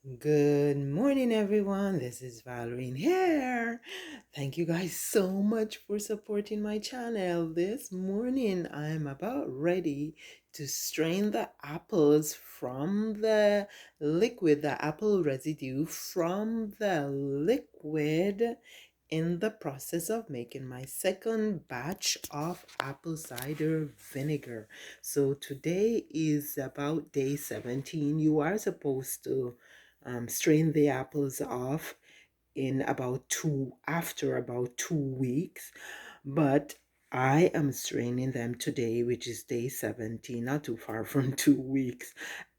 Good morning, everyone. This is Valerie here. Thank you guys so much for supporting my channel. This morning, I'm about ready to strain the apples from the liquid, the apple residue from the liquid in the process of making my second batch of apple cider vinegar. So today is about day 17. You are supposed to strain the apples off in after about 2 weeks, but I am straining them today, which is day 17, not too far from 2 weeks.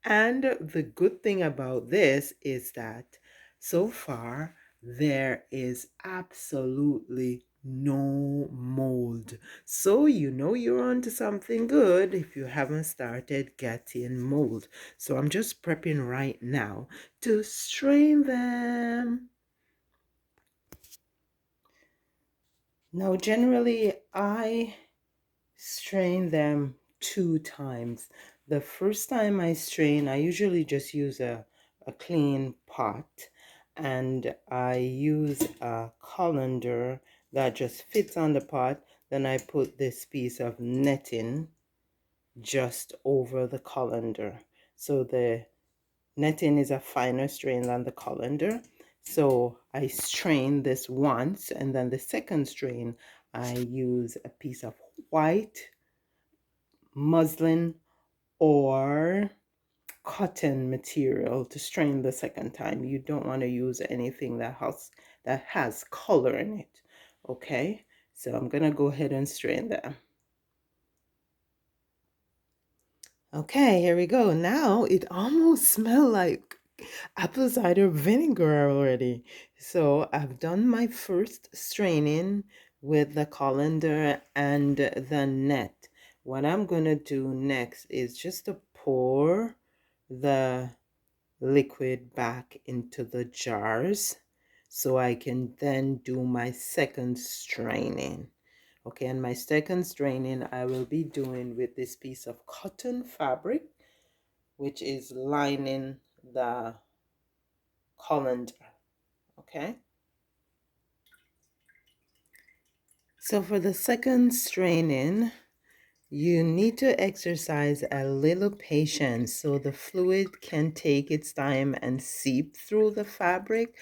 And the good thing about this is that so far there is absolutely no mold. So you know you're onto something good if you haven't started getting mold. So I'm just prepping right now to strain them. Now, generally, I strain them 2 times. The first time I strain, I usually just use a clean pot and I use a colander that just fits on the pot. Then I put this piece of netting just over the colander. So the netting is a finer strain than the colander. So I strain this once, and then the second strain, I use a piece of white muslin or cotton material to strain the second time. You don't want to use anything that has color in it. Okay, so I'm gonna go ahead and strain them. Okay, here we go. Now it almost smells like apple cider vinegar already. So I've done my first straining with the colander and the net. What I'm gonna do next is just to pour the liquid back into the jars so I can then do my second straining. Okay, and my second straining I will be doing with this piece of cotton fabric, which is lining the colander. Okay, so for the second straining, you need to exercise a little patience so the fluid can take its time and seep through the fabric.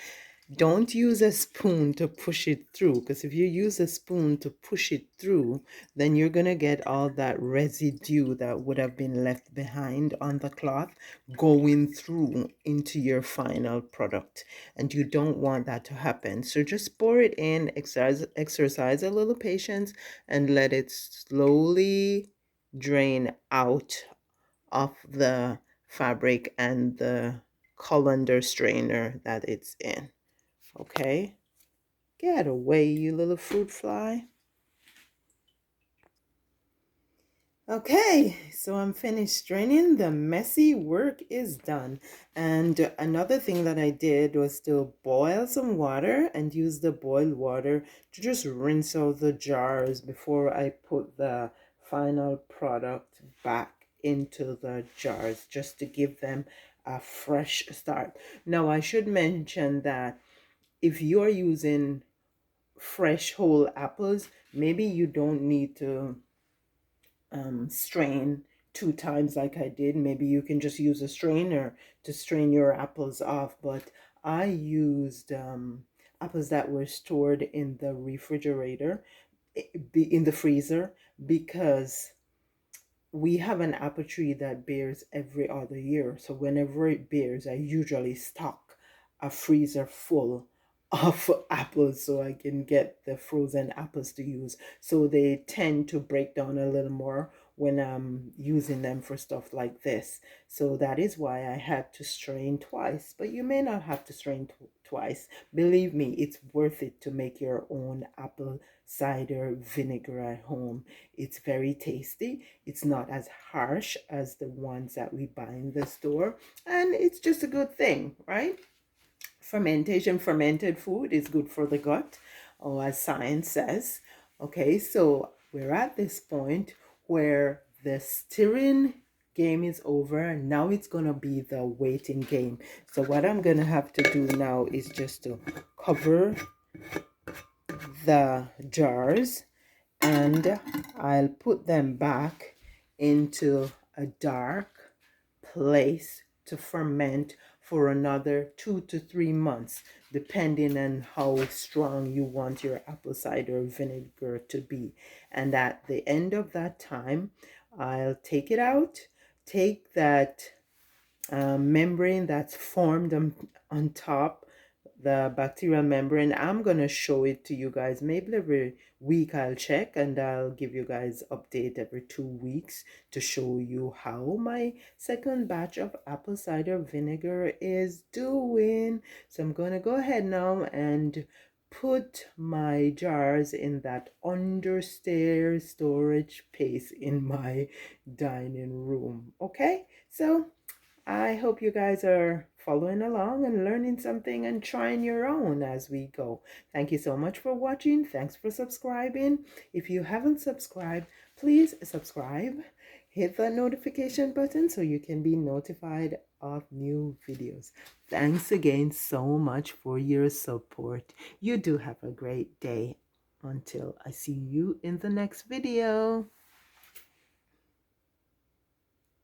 Don't use a spoon to push it through, because if you use a spoon to push it through, then you're going to get all that residue that would have been left behind on the cloth going through into your final product. And you don't want that to happen. So just pour it in, exercise a little patience, and let it slowly drain out of the fabric and the colander strainer that it's in. Okay, get away, you little fruit fly. Okay, so I'm finished straining. The messy work is done. And another thing that I did was to boil some water and use the boiled water to just rinse out the jars before I put the final product back into the jars, just to give them a fresh start. Now, I should mention that if you're using fresh whole apples, maybe you don't need to strain 2 times like I did. Maybe you can just use a strainer to strain your apples off. But I used apples that were stored in the refrigerator, in the freezer, because we have an apple tree that bears every other year. So whenever it bears, I usually stock a freezer full of apples so I can get the frozen apples to use. So they tend to break down a little more when I'm using them for stuff like this. So that is why I had to strain twice. But you may not have to strain twice. Believe me, it's worth it to make your own apple cider vinegar at home. It's very tasty. It's not as harsh as the ones that we buy in the store. And it's just a good thing, right? Fermentation, fermented food is good for the gut, or as science says. Okay, so we're at this point where the stirring game is over. Now it's gonna be the waiting game. So what I'm gonna have to do now is just to cover the jars, and I'll put them back into a dark place to ferment for another 2 to 3 months, depending on how strong you want your apple cider vinegar to be. And at the end of that time, I'll take it out, take that membrane that's formed on top, the bacterial membrane. I'm gonna show it to you guys. Maybe every week I'll check, and I'll give you guys update every 2 weeks to show you how my second batch of apple cider vinegar is doing. So I'm gonna go ahead now and put my jars in that understairs storage space in my dining room. Okay, so I hope you guys are following along and learning something and trying your own as we go. Thank you so much for watching. Thanks for subscribing. If you haven't subscribed, please subscribe. Hit the notification button so you can be notified of new videos. Thanks again so much for your support. You do have a great day. Until I see you in the next video.